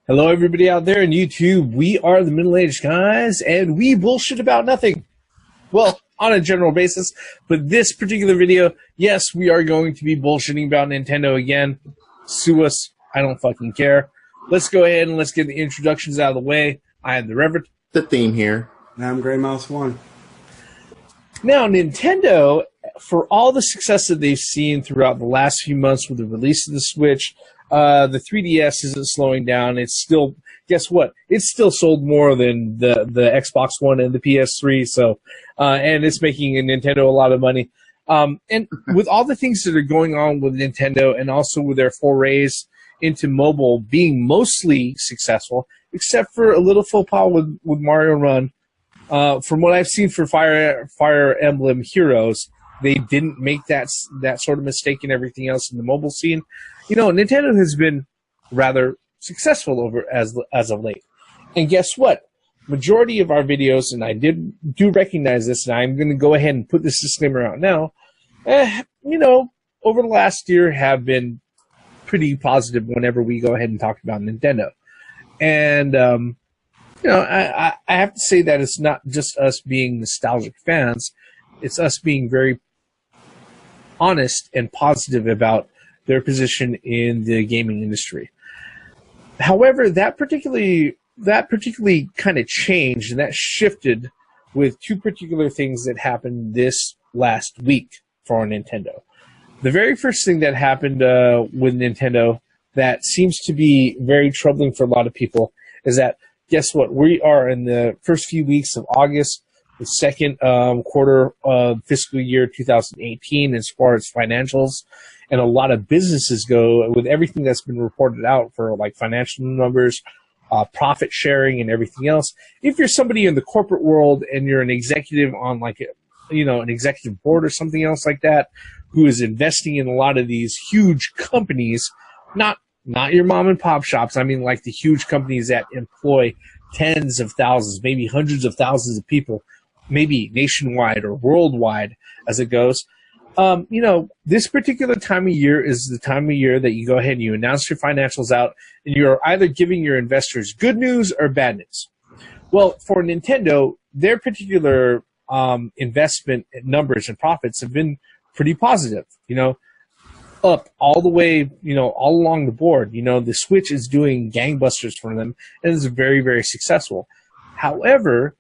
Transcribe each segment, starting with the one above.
Hello, everybody out there on YouTube. We are the middle-aged guys, and we bullshit about nothing. Well, on a general basis, but this particular video, yes, we are going to be bullshitting about Nintendo again. Sue us. I don't fucking care. Let's go ahead and let's get the introductions out of the way. I am the Reverend. The theme here. And I'm Grey Mouse 1. Now, Nintendo, for all the success that they've seen throughout the last few months with the release of the Switch, the 3DS isn't slowing down. It's still, guess what? It's still sold more than the Xbox One and the PS3. So, and it's making Nintendo a lot of money. And with all the things that are going on with Nintendo, and also with their forays into mobile being mostly successful, except for a little faux pas with Mario Run. From what I've seen for Fire Emblem Heroes, they didn't make that sort of mistake in everything else in the mobile scene. You know, Nintendo has been rather successful as of late. And guess what? Majority of our videos, and I do recognize this, and I'm going to go ahead and put this disclaimer out now, you know, over the last year have been pretty positive whenever we go ahead and talk about Nintendo. And, you know, I have to say that it's not just us being nostalgic fans. It's us being very honest and positive about their position in the gaming industry. However, that particularly kind of changed, and that shifted with two particular things that happened this last week for Nintendo. The very first thing that happened with Nintendo that seems to be very troubling for a lot of people is that, guess what? We are in the first few weeks of August, the second quarter of fiscal year 2018 as far as financials, and a lot of businesses go with everything that's been reported out for like financial numbers, profit sharing, and everything else. If you're somebody in the corporate world and you're an executive on like, you know, an executive board or something else like that, who is investing in a lot of these huge companies, not your mom and pop shops. I mean, like the huge companies that employ tens of thousands, maybe hundreds of thousands of people, maybe nationwide or worldwide as it goes. You know, this particular time of year is the time of year that you go ahead and you announce your financials out, and you're either giving your investors good news or bad news. Well, for Nintendo, their particular investment numbers and profits have been pretty positive, you know, up all the way, you know, all along the board. You know, the Switch is doing gangbusters for them, and is very, very successful. However,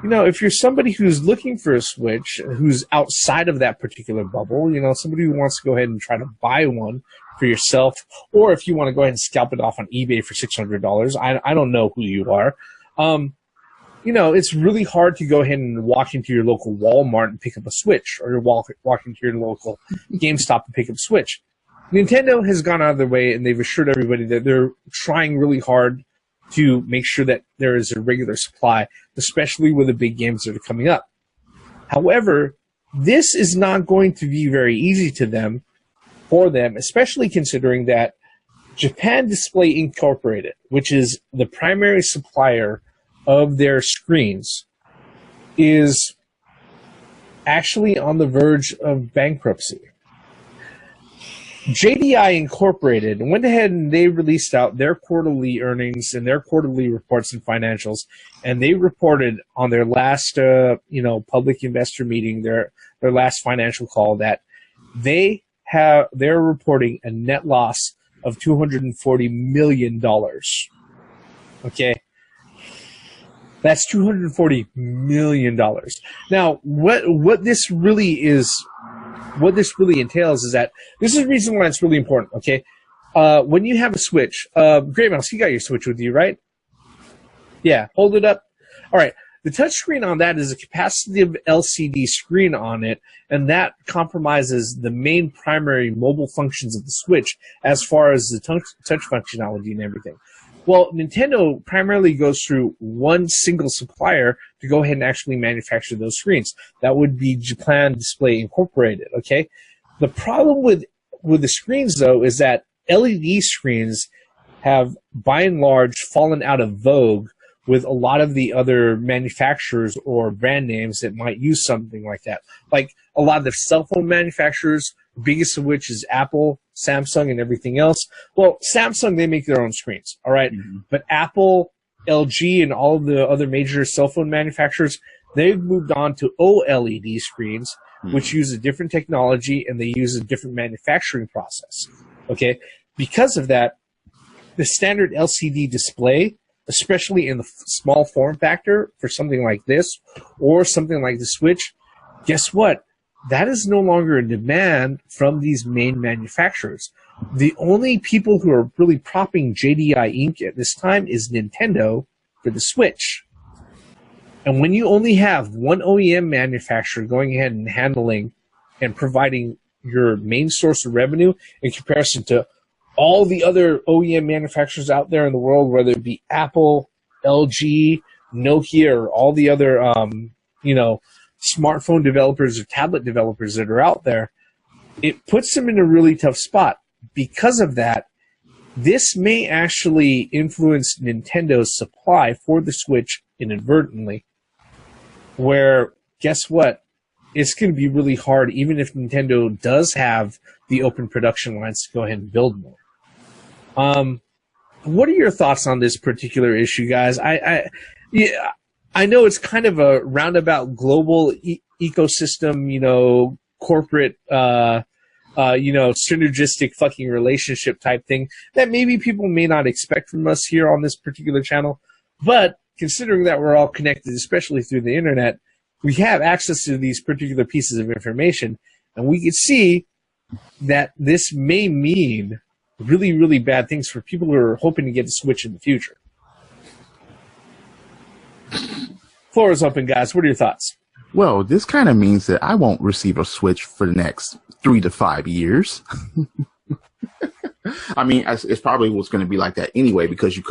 you know, if you're somebody who's looking for a Switch, who's outside of that particular bubble, you know, somebody who wants to go ahead and try to buy one for yourself, or if you want to go ahead and scalp it off on eBay for $600, I don't know who you are. You know, it's really hard to go ahead and walk into your local Walmart and pick up a Switch, or walk into your local GameStop and pick up a Switch. Nintendo has gone out of their way, and they've assured everybody that they're trying really hard to make sure that there is a regular supply, especially with the big games that are coming up. However, this is not going to be very easy for them, especially considering that Japan Display Incorporated, which is the primary supplier of their screens, is actually on the verge of bankruptcy. JDI Incorporated went ahead and they released out their quarterly earnings and their quarterly reports and financials, and they reported on their last, you know, public investor meeting, their last financial call, that they're reporting a net loss of $240 million. Okay. That's $240 million. Now, what this really entails is that this is the reason why it's really important, okay? When you have a Switch, Grey Mouse, you got your Switch with you, right? Yeah, hold it up. All right. The touchscreen on that is a capacitive LCD screen on it, and that compromises the main primary mobile functions of the Switch as far as the touch functionality and everything. Well, Nintendo primarily goes through one single supplier to go ahead and actually manufacture those screens. That would be Japan Display Incorporated, okay? The problem with the screens, though, is that LED screens have, by and large, fallen out of vogue with a lot of the other manufacturers or brand names that might use something like that. Like a lot of the cell phone manufacturers, the biggest of which is Apple, Samsung and everything else. Well, Samsung, they make their own screens, all right? But Apple, LG, and all of the other major cell phone manufacturers, they've moved on to OLED screens, which use a different technology, and they use a different manufacturing process, okay? Because of that, the standard LCD display, especially in the small form factor for something like this or something like the Switch, guess what? That is no longer in demand from these main manufacturers. The only people who are really propping JDI Inc. at this time is Nintendo for the Switch. And when you only have one OEM manufacturer going ahead and handling and providing your main source of revenue in comparison to all the other OEM manufacturers out there in the world, whether it be Apple, LG, Nokia, or all the other, smartphone developers or tablet developers that are out there, it puts them in a really tough spot. Because of that, this may actually influence Nintendo's supply for the Switch inadvertently, where, guess what? It's going to be really hard, even if Nintendo does have the open production lines to go ahead and build more. What are your thoughts on this particular issue, guys? I know it's kind of a roundabout global ecosystem, corporate, synergistic fucking relationship type thing that maybe people may not expect from us here on this particular channel. But considering that we're all connected, especially through the internet, we have access to these particular pieces of information, and we can see that this may mean really, really bad things for people who are hoping to get a Switch in the future. Floor is open, guys. What are your thoughts? Well, this kind of means that I won't receive a Switch for the next 3 to 5 years. I mean, it's probably what's going to be like that anyway, because you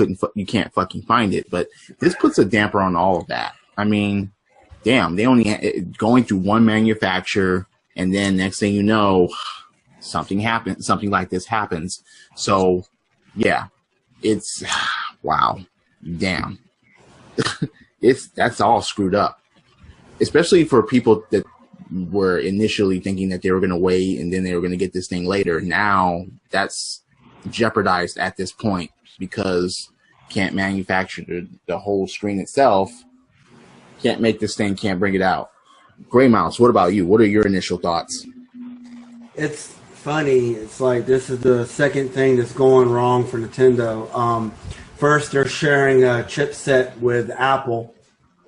can't fucking find it. But this puts a damper on all of that. I mean, damn, they only going through one manufacturer, and then next thing you know, something happens. Something like this happens. So, yeah, it's wow, damn. That's all screwed up, especially for people that were initially thinking that they were going to wait and then they were going to get this thing later. Now that's jeopardized at this point because can't manufacture the whole screen itself, can't make this thing, can't bring it out. Gray Mouse, what about you? What are your initial thoughts? It's funny. It's like this is the second thing that's going wrong for Nintendo. First, they're sharing a chipset with Apple.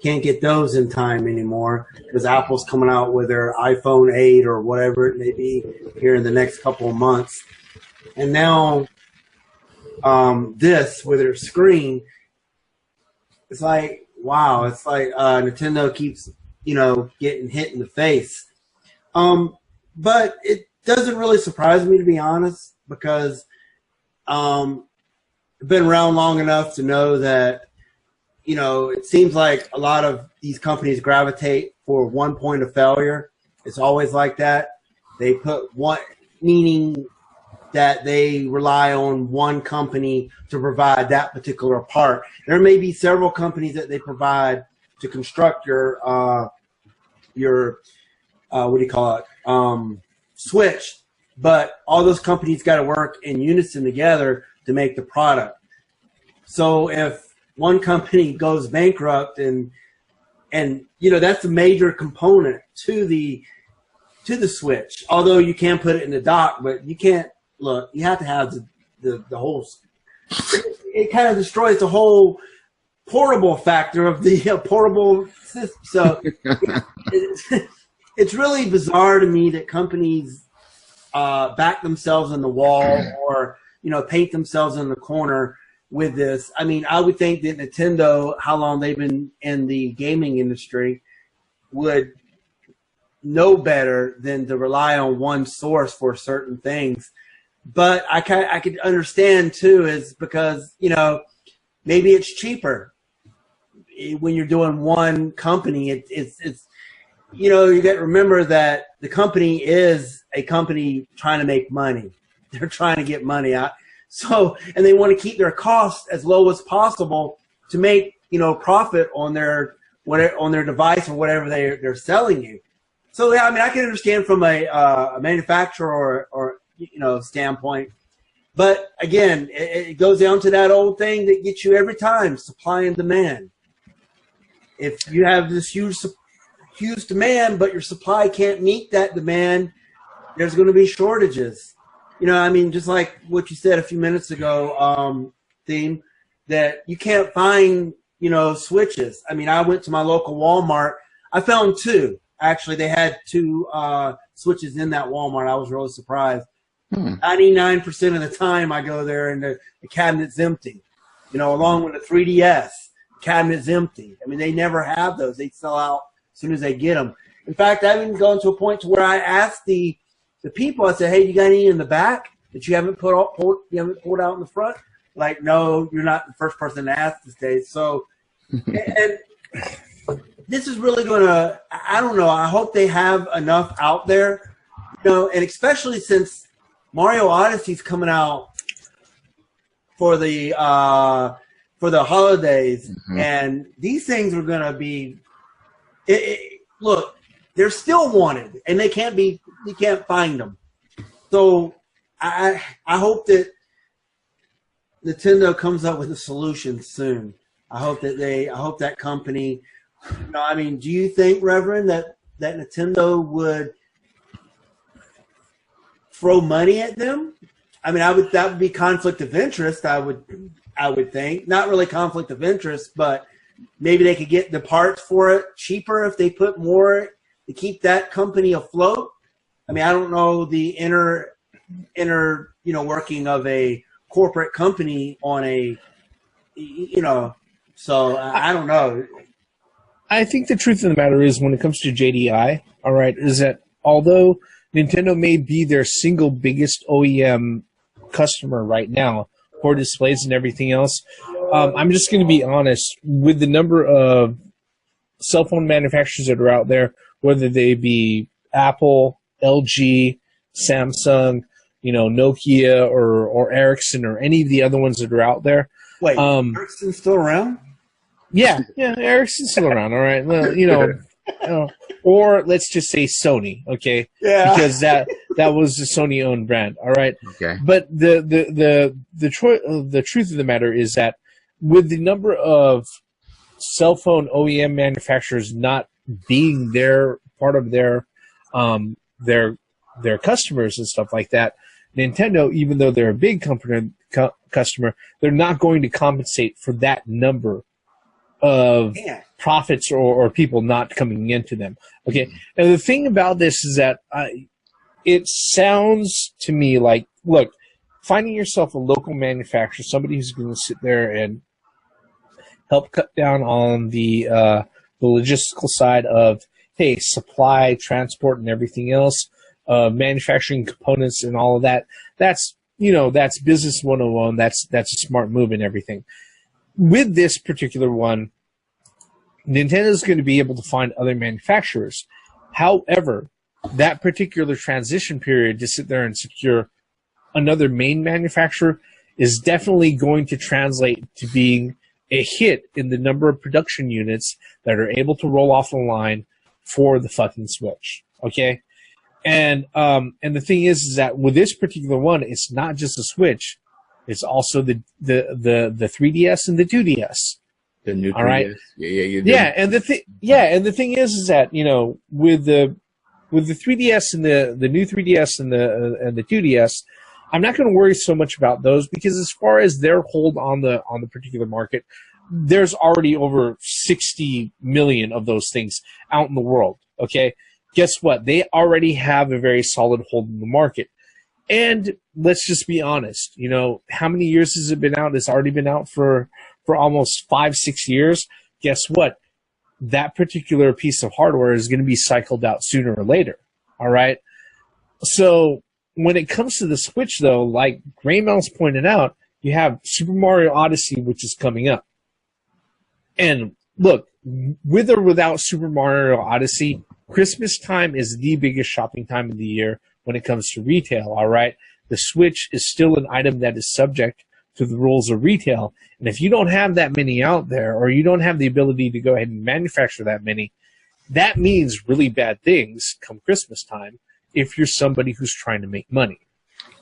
Can't get those in time anymore because Apple's coming out with their iPhone 8 or whatever it may be here in the next couple of months. And now this with their screen, it's like, wow, it's like Nintendo keeps, getting hit in the face. But it doesn't really surprise me, to be honest, because I've been around long enough to know that, it seems like a lot of these companies gravitate for one point of failure. It's always like that. They put one, meaning that they rely on one company to provide that particular part. There may be several companies that they provide to construct your Switch, but all those companies got to work in unison together to make the product. So if one company goes bankrupt and that's a major component to the Switch. Although you can put it in the dock, but you can't look. You have to have the whole. It kind of destroys the whole portable factor of the portable system. So it's really bizarre to me that companies back themselves in the wall or paint themselves in the corner with this. I mean, I would think that Nintendo, how long they've been in the gaming industry, would know better than to rely on one source for certain things. But I could understand too, is because maybe it's cheaper when you're doing one company. It's you got to remember that the company is a company trying to make money. They're trying to get money out. So, and they want to keep their costs as low as possible to make, profit on their device or whatever they're selling you. So, yeah, I mean, I can understand from a manufacturer or standpoint. But again, it goes down to that old thing that gets you every time: supply and demand. If you have this huge demand, but your supply can't meet that demand, there's going to be shortages. Just like what you said a few minutes ago, Theme, that you can't find, switches. I went to my local Walmart. I found two. Actually, they had two switches in that Walmart. I was really surprised. 99% of the time I go there and the cabinet's empty. Along with the 3DS, the cabinet's empty. They never have those. They sell out as soon as they get them. In fact, I've even gone to a point to where I asked the people, I said, hey, you got any in the back that you haven't pulled out in the front? Like, no, you're not the first person to ask this day. So, and this is really going to, I don't know, I hope they have enough out there, and especially since Mario Odyssey's coming out for the holidays, and these things are going to be, look, they're still wanted, and you can't find them. So I hope that Nintendo comes up with a solution soon. I hope that company, do you think, Reverend, that Nintendo would throw money at them? That would be conflict of interest. I would think, not really conflict of interest, but maybe they could get the parts for it cheaper if they put more to keep that company afloat. I don't know the inner working of a corporate company on a, so I don't know. I think the truth of the matter is, when it comes to JDI, all right, is that although Nintendo may be their single biggest OEM customer right now for displays and everything else, I'm just going to be honest, with the number of cell phone manufacturers that are out there, whether they be Apple, LG, Samsung, Nokia, or Ericsson, or any of the other ones that are out there. Wait, Ericsson's still around? Yeah, Ericsson's still around. All right, well, or let's just say Sony, okay? Yeah, because that was a Sony-owned brand. All right, okay. But the truth of the matter is that with the number of cell phone OEM manufacturers not being part of their customers and stuff like that, Nintendo, even though they're a big customer, they're not going to compensate for that number of profits or people not coming into them. Okay, and the thing about this is that it sounds to me like, look, finding yourself a local manufacturer, somebody who's going to sit there and help cut down on the logistical side of, hey, supply, transport, and everything else, manufacturing components and all of that. That's business 101. That's a smart move and everything. With this particular one, Nintendo is going to be able to find other manufacturers. However, that particular transition period to sit there and secure another main manufacturer is definitely going to translate to being a hit in the number of production units that are able to roll off the line for the fucking Switch. Okay? And the thing is that with this particular one, it's not just a Switch. It's also the 3DS and the 2DS. The new 3DS. All right. Yeah, and the thing is that, with the 3DS and the new 3DS and the 2DS, I'm not going to worry so much about those, because as far as their hold on the particular market, there's already over 60 million of those things out in the world. Okay, guess what? They already have a very solid hold in the market. And let's just be honest. How many years has it been out? It's already been out for almost 5-6 years. Guess what? That particular piece of hardware is going to be cycled out sooner or later. All right. So when it comes to the Switch, though, like Graymel's pointed out, you have Super Mario Odyssey, which is coming up. And look, with or without Super Mario Odyssey, Christmas time is the biggest shopping time of the year when it comes to retail, all right? The Switch is still an item that is subject to the rules of retail. And if you don't have that many out there, or you don't have the ability to go ahead and manufacture that many, that means really bad things come Christmas time if you're somebody who's trying to make money.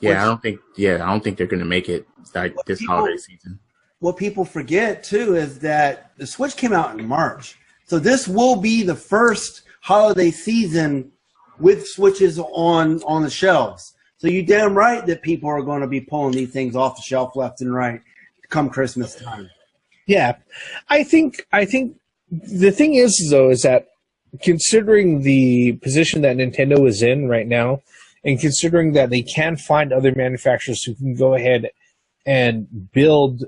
Yeah, I don't think they're going to make it like this holiday season. What people forget too is that the Switch came out in March, so this will be the first holiday season with Switches on the shelves. So you damn right that people are going to be pulling these things off the shelf left and right come Christmas time. Yeah, I think the thing is though is that considering the position that Nintendo is in right now, and considering that they can find other manufacturers who can go ahead and build,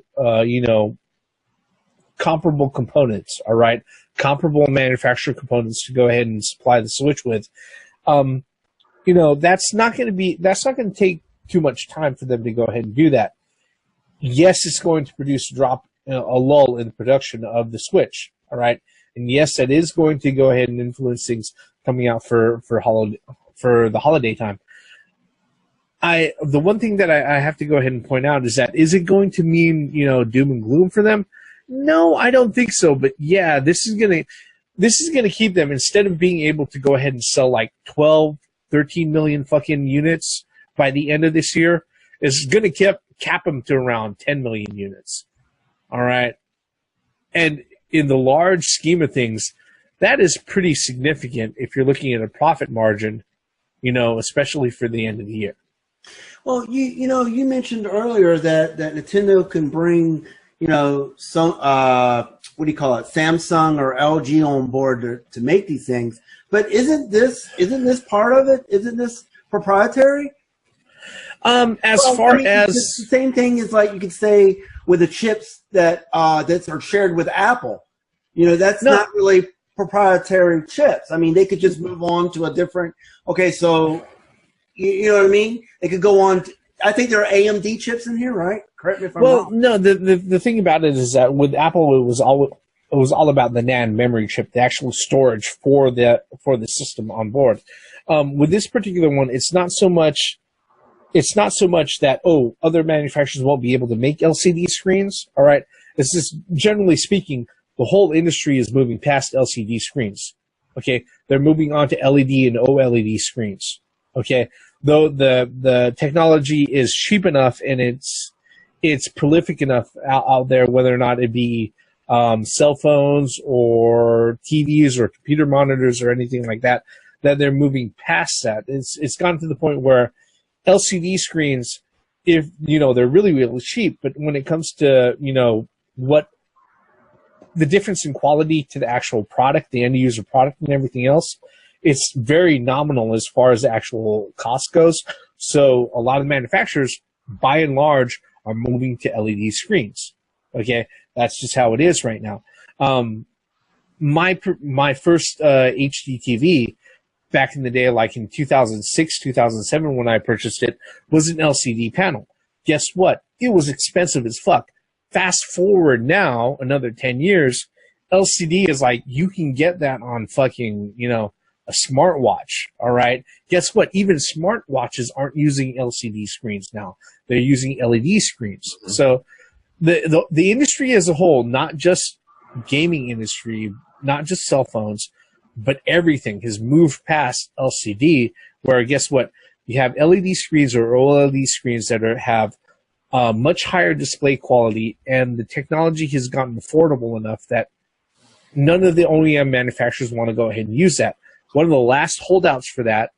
comparable components, all right, comparable manufacturer components to go ahead and supply the Switch with, that's not going to take too much time for them to go ahead and do that. Yes, it's going to produce a lull in the production of the Switch, all right, and yes, that is going to go ahead and influence things coming out for the holiday time. The one thing that I have to go ahead and point out is it going to mean, doom and gloom for them? No, I don't think so. But yeah, this is gonna keep them, instead of being able to go ahead and sell like 12, 13 million fucking units by the end of this year, is gonna cap them to around 10 million units. All right. And in the large scheme of things, that is pretty significant if you're looking at a profit margin, especially for the end of the year. Well, you mentioned earlier that Nintendo can bring, some what do you call it, Samsung or LG on board to make these things. But isn't this part of it? Isn't this proprietary? It's the same thing as like you could say with the chips that are shared with Apple. That's not really proprietary chips. I mean, they could just move on to a different. Okay, so. You know what I mean? They could go on. I think there are AMD chips in here, right? Correct me if I'm wrong. Well, no. The thing about it is that with Apple, it was all about the NAND memory chip, the actual storage for the system on board. With this particular one, it's not so much that other manufacturers won't be able to make LCD screens. All right, it's just generally speaking, the whole industry is moving past LCD screens. Okay, they're moving on to LED and OLED screens. Okay. Though the technology is cheap enough and it's prolific enough out there, whether or not it be cell phones or TVs or computer monitors or anything like that, that they're moving past that. It's gotten to the point where LCD screens, if they're really, really cheap, but when it comes to what the difference in quality to the actual product, the end user product, and everything else, it's very nominal as far as the actual cost goes. So a lot of manufacturers, by and large, are moving to LED screens. Okay, that's just how it is right now. My first HD TV back in the day, like in 2006, 2007, when I purchased it, was an LCD panel. Guess what? It was expensive as fuck. Fast forward now, another 10 years, LCD is like, you can get that on fucking, a smartwatch, all right? Guess what? Even smartwatches aren't using LCD screens now. They're using LED screens. Mm-hmm. So the industry as a whole, not just gaming industry, not just cell phones, but everything has moved past LCD, where guess what? You have LED screens or OLED screens that have much higher display quality, and the technology has gotten affordable enough that none of the OEM manufacturers want to go ahead and use that. One of the last holdouts for that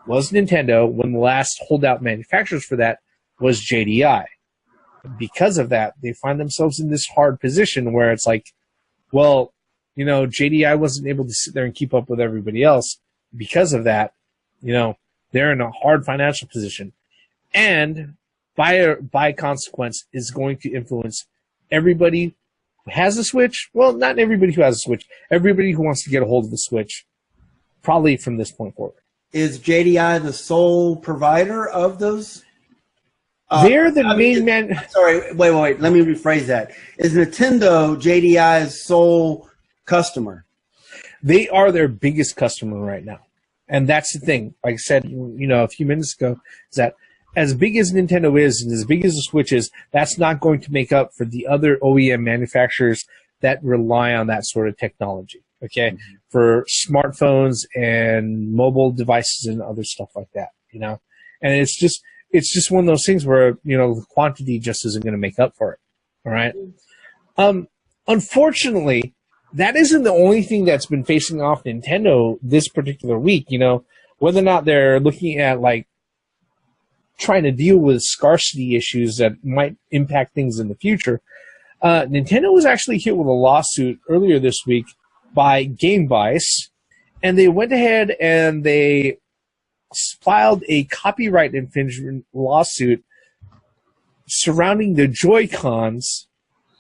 was Nintendo. One of the last holdout manufacturers for that was JDI. Because of that, they find themselves in this hard position where it's like, well, JDI wasn't able to sit there and keep up with everybody else. Because of that, they're in a hard financial position. And by consequence, is going to influence everybody who has a Switch. Well, not everybody who has a Switch. Everybody who wants to get a hold of the Switch. Probably from this point forward. Is JDI the sole provider of those? They're the main man. Sorry, wait. Let me rephrase that. Is Nintendo JDI's sole customer? They are their biggest customer right now. And that's the thing. Like I said, a few minutes ago, is that as big as Nintendo is and as big as the Switch is, that's not going to make up for the other OEM manufacturers that rely on that sort of technology. Okay, mm-hmm. For smartphones and mobile devices and other stuff like that, and it's it's just one of those things where, you know, the quantity just isn't going to make up for it. All right. Unfortunately, that isn't the only thing that's been facing off Nintendo this particular week. You know, whether or not they're looking at like trying to deal with scarcity issues that might impact things in the future. Nintendo was actually hit with a lawsuit earlier this week by Gamevice, and they went ahead and they filed a copyright infringement lawsuit surrounding the Joy-Cons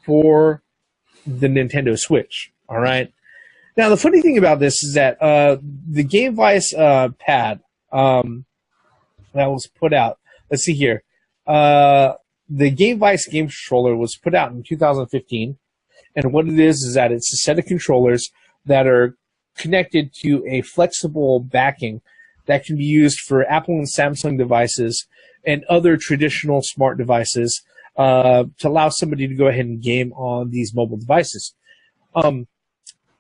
for the Nintendo Switch. All right. Now, the funny thing about this is that the Gamevice pad that was put out, let's see here. The Gamevice game controller was put out in 2015, and what it is that it's a set of controllers that are connected to a flexible backing that can be used for Apple and Samsung devices and other traditional smart devices to allow somebody to go ahead and game on these mobile devices. I'm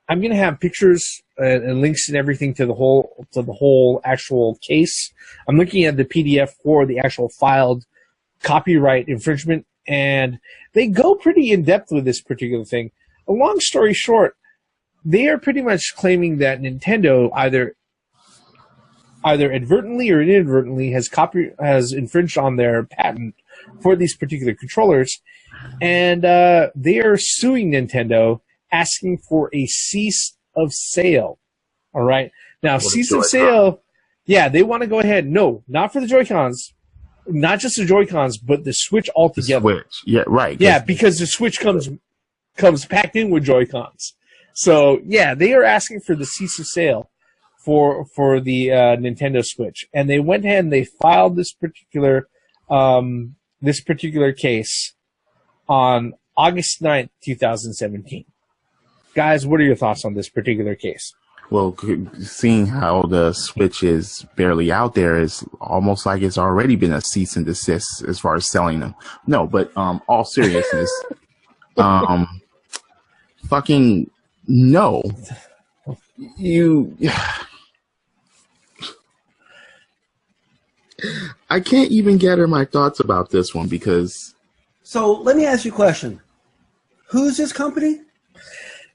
going to have pictures and links and everything to the whole actual case. I'm looking at the PDF for the actual filed copyright infringement, and they go pretty in depth with this particular thing. A long story short, they are pretty much claiming that Nintendo either advertently or inadvertently has infringed on their patent for these particular controllers, and they are suing Nintendo, asking for a cease of sale. All right. Now, cease of sale, yeah, they want to go ahead. No, not for the Joy-Cons, not just the Joy-Cons, but the Switch altogether. The Switch, yeah, right. Yeah, because the Switch comes packed in with Joy-Cons. So yeah, they are asking for the cease of sale for the Nintendo Switch, and they went ahead and they filed this particular case on August 9th, 2017. Guys, what are your thoughts on this particular case? Well, seeing how the Switch is barely out there is almost like it's already been a cease and desist as far as selling them. No, but all seriousness, fucking no. I can't even gather my thoughts about this one because... So let me ask you a question. Who's this company?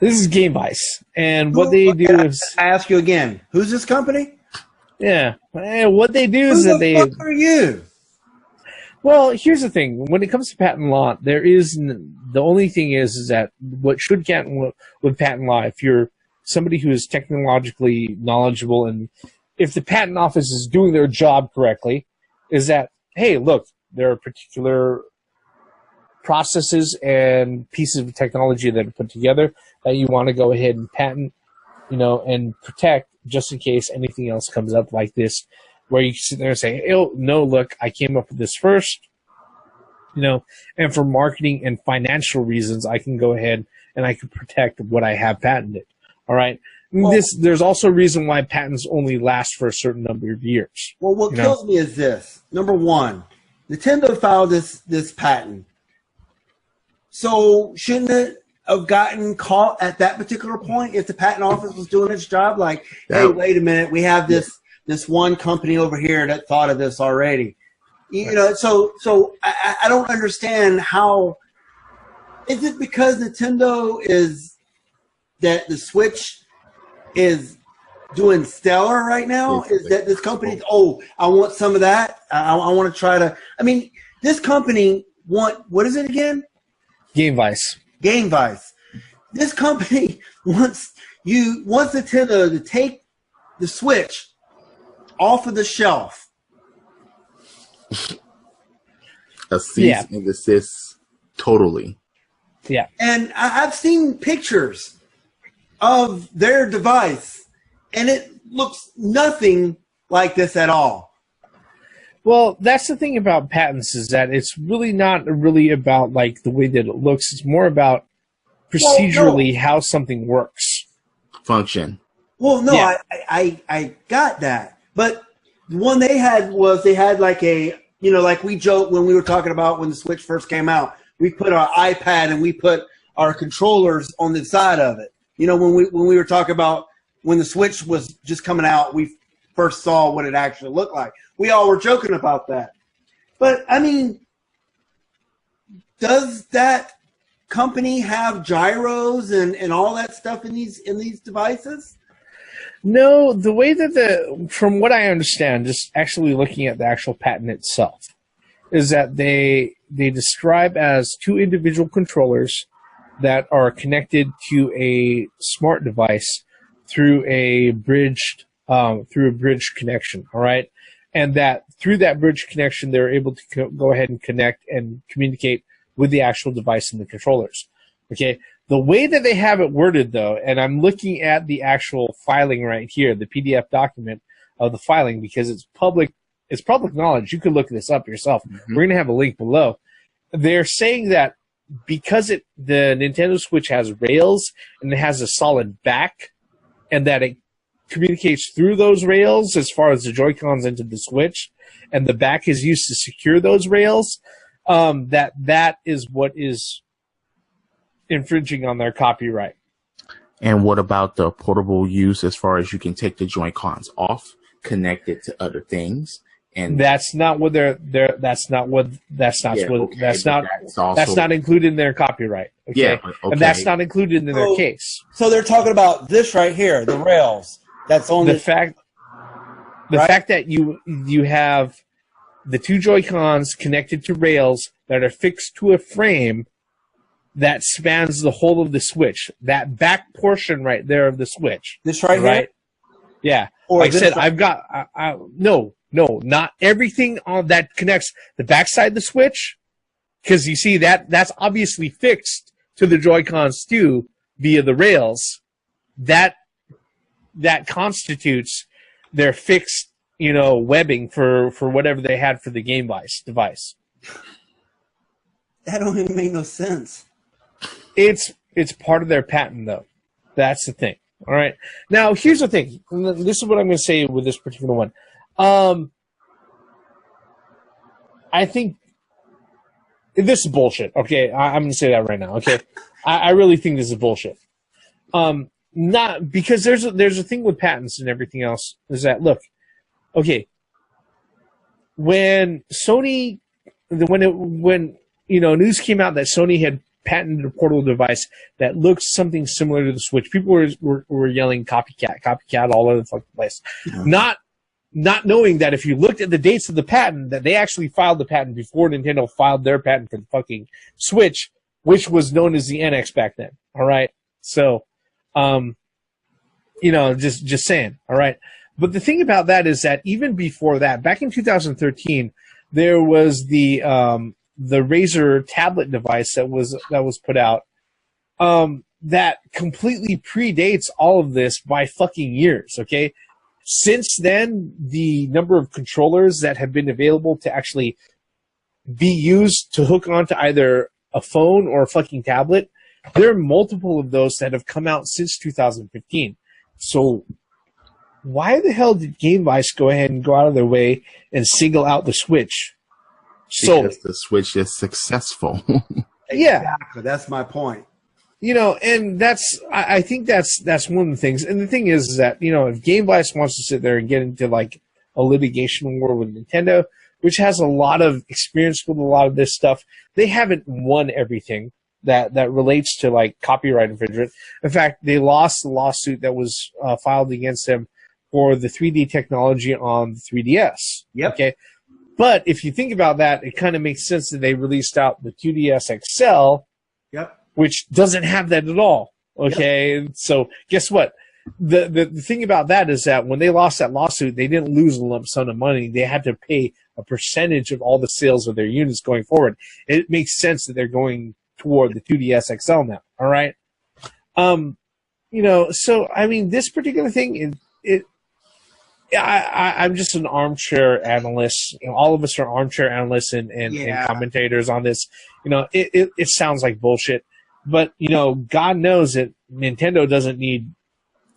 This is Gamevice, and what they do is... I ask you again. Who's this company? Yeah. What they do is that they... Who the fuck are you? Well, here's the thing. When it comes to patent law, there is... The only thing is that what should count with patent law, if you're somebody who is technologically knowledgeable, and if the patent office is doing their job correctly, is that, hey, look, there are particular processes and pieces of technology that are put together that you want to go ahead and patent, you know, and protect just in case anything else comes up like this, where you can sit there and say, oh, no, look, I came up with this first, you know, and for marketing and financial reasons, I can go ahead and I can protect what I have patented. All right. Well, there's also a reason why patents only last for a certain number of years. Well, what kills me is this. Number one, Nintendo filed this patent. So shouldn't it have gotten caught at that particular point if the patent office was doing its job? Like, hey, wait a minute, we have this one company over here that thought of this already. You know, so I don't understand how. Is it because Nintendo is that the Switch is doing stellar right now? Is that this company? Oh, I want some of that. I want to try to. I mean, this company what is it again? Gamevice. Gamevice. This company wants Nintendo to take the Switch off of the shelf. A cease and desist, totally. Yeah. And I've seen pictures of their device, and it looks nothing like this at all. Well, that's the thing about patents, is that it's really not really about like the way that it looks. It's more about procedurally how something works. Function. Well, no, yeah. I got that. But the one they had like a, you know, like we joked when we were talking about when the Switch first came out, we put our iPad and we put our controllers on the side of it. You know, when we were talking about when the Switch was just coming out, we first saw what it actually looked like. We all were joking about that. But I mean, does that company have gyros and all that stuff in these devices? No, the way that from what I understand, just actually looking at the actual patent itself, is that they describe as two individual controllers that are connected to a smart device through a bridged connection. All right, and that through that bridge connection, they're able to go ahead and connect and communicate with the actual device and the controllers. Okay. The way that they have it worded, though, and I'm looking at the actual filing right here, the PDF document of the filing, because it's public knowledge. You can look this up yourself. Mm-hmm. We're going to have a link below. They're saying that because the Nintendo Switch has rails and it has a solid back, and that it communicates through those rails as far as the Joy-Cons into the Switch, and the back is used to secure those rails, that is what is infringing on their copyright. And what about the portable use as far as you can take the Joy-Cons off, connect it to other things? And that's not what that's not included in their copyright. Okay? Yeah, okay. And that's not included in their case. So they're talking about this right here, the rails. That's only the fact that you have the two Joy-Cons connected to rails that are fixed to a frame that spans the whole of the Switch. That back portion right there of the Switch. This right here? Yeah. Or like I said, I've got... No, not everything on that connects the backside of the Switch, because you see that's obviously fixed to the Joy-Cons too via the rails. That constitutes their fixed, webbing for whatever they had for the Gamevice device. That don't even make no sense. It's part of their patent, though. That's the thing. All right. Now, here's the thing. This is what I'm going to say with this particular one. I think this is bullshit. Okay, I'm going to say that right now. Okay, I really think this is bullshit. Not because there's a thing with patents and everything else is that, look, okay, when Sony, when news came out that Sony had patented a portable device that looks something similar to the Switch, people were yelling copycat all over the fucking place. Yeah. Not knowing that if you looked at the dates of the patent, that they actually filed the patent before Nintendo filed their patent for the fucking Switch, which was known as the NX back then. All right, so, just saying. All right, but the thing about that is that even before that, back in 2013, there was the Razer tablet device that was put out that completely predates all of this by fucking years. Okay. Since then, the number of controllers that have been available to actually be used to hook onto either a phone or a fucking tablet, there are multiple of those that have come out since 2015. So why the hell did Gamevice go ahead and go out of their way and single out the Switch? Because the Switch is successful. Yeah. Exactly. That's my point. And I think that's one of the things. And the thing is that, if Gamevice wants to sit there and get into like a litigation war with Nintendo, which has a lot of experience with a lot of this stuff, they haven't won everything that relates to like copyright infringement. In fact, they lost the lawsuit that was filed against them for the 3D technology on the 3DS. Yep. Okay. But if you think about that, it kind of makes sense that they released out the 2DS XL. Yep. Which doesn't have that at all. Okay, yep. So guess what? The thing about that is that when they lost that lawsuit, they didn't lose a lump sum of money. They had to pay a percentage of all the sales of their units going forward. It makes sense that they're going toward the 2DS XL now. All right. So I mean, this particular thing, I'm just an armchair analyst. All of us are armchair analysts and commentators on this. It sounds like bullshit. But, God knows that Nintendo doesn't need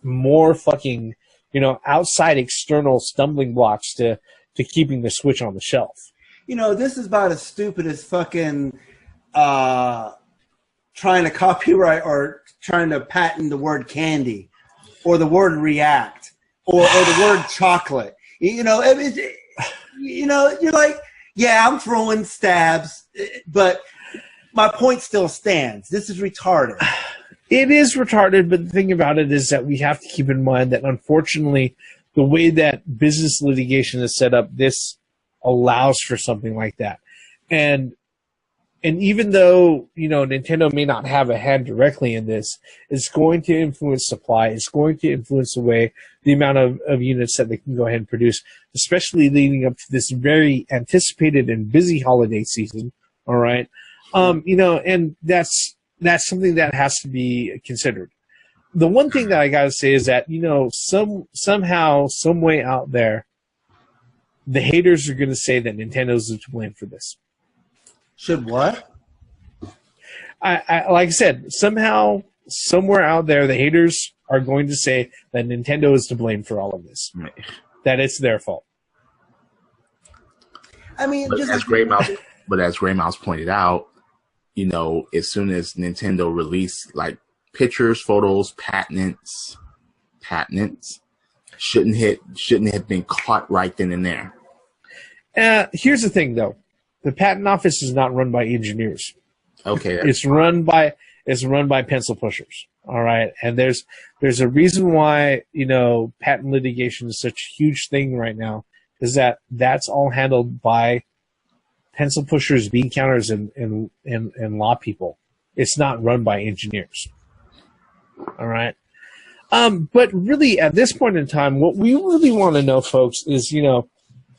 more fucking, outside external stumbling blocks to keeping the Switch on the shelf. This is about as stupid as fucking trying to copyright or trying to patent the word candy or the word react or the word chocolate. You're like, Yeah, I'm throwing stabs, but my point still stands. This is retarded. It is retarded, but the thing about it is that we have to keep in mind that, unfortunately, the way that business litigation is set up, this allows for something like that. And even though, Nintendo may not have a hand directly in this, it's going to influence supply. It's going to influence the amount of units that they can go ahead and produce, especially leading up to this very anticipated and busy holiday season. All right. And that's something that has to be considered. The one thing that I got to say is that, somehow, some way out there, the haters are going to say that Nintendo's to blame for this. Should what? Like I said, somehow, somewhere out there, the haters are going to say that Nintendo is to blame for all of this. That it's their fault. I mean, but as Grey Mouse pointed out, as soon as Nintendo released like pictures, photos, patents shouldn't have been caught right then and there. Here's the thing, though. The patent office is not run by engineers. Okay. It's run by pencil pushers. All right. And there's a reason why, patent litigation is such a huge thing right now, is that's all handled by pencil pushers, bean counters, and law people. It's not run by engineers. All right. But really, at this point in time, what we really want to know, folks, is,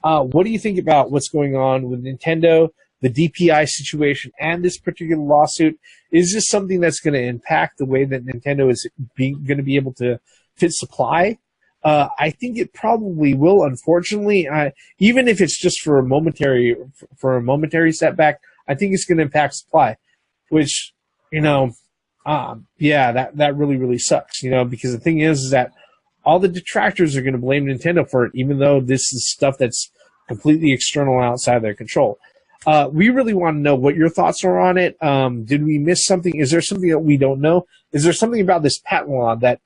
what do you think about what's going on with Nintendo, the DPI situation, and this particular lawsuit? Is this something that's going to impact the way that Nintendo is going to be able to fit supply? I think it probably will, unfortunately. Even if it's just for a momentary setback, I think it's going to impact supply, which, that really, really sucks, because the thing is that all the detractors are going to blame Nintendo for it, even though this is stuff that's completely external outside their control. We really want to know what your thoughts are on it. Did we miss something? Is there something that we don't know? Is there something about this patent law that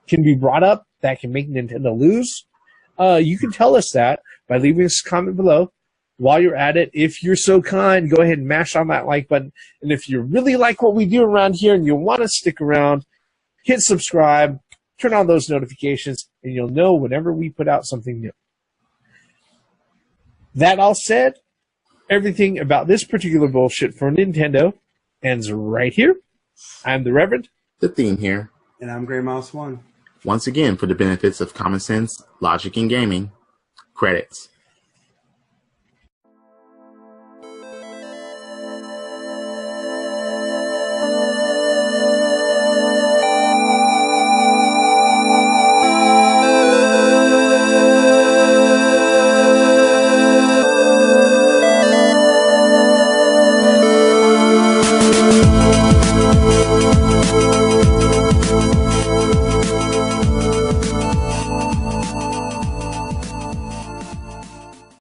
can be brought up that can make Nintendo lose? You can tell us that by leaving us a comment below. While you're at it, if you're so kind, go ahead and mash on that like button. And if you really like what we do around here and you want to stick around, hit subscribe, turn on those notifications, and you'll know whenever we put out something new. That all said, everything about this particular bullshit for Nintendo ends right here. I'm the Reverend. The Theme here. And I'm Grey Mouse 1. Once again, for the benefits of common sense, logic, and gaming, credits.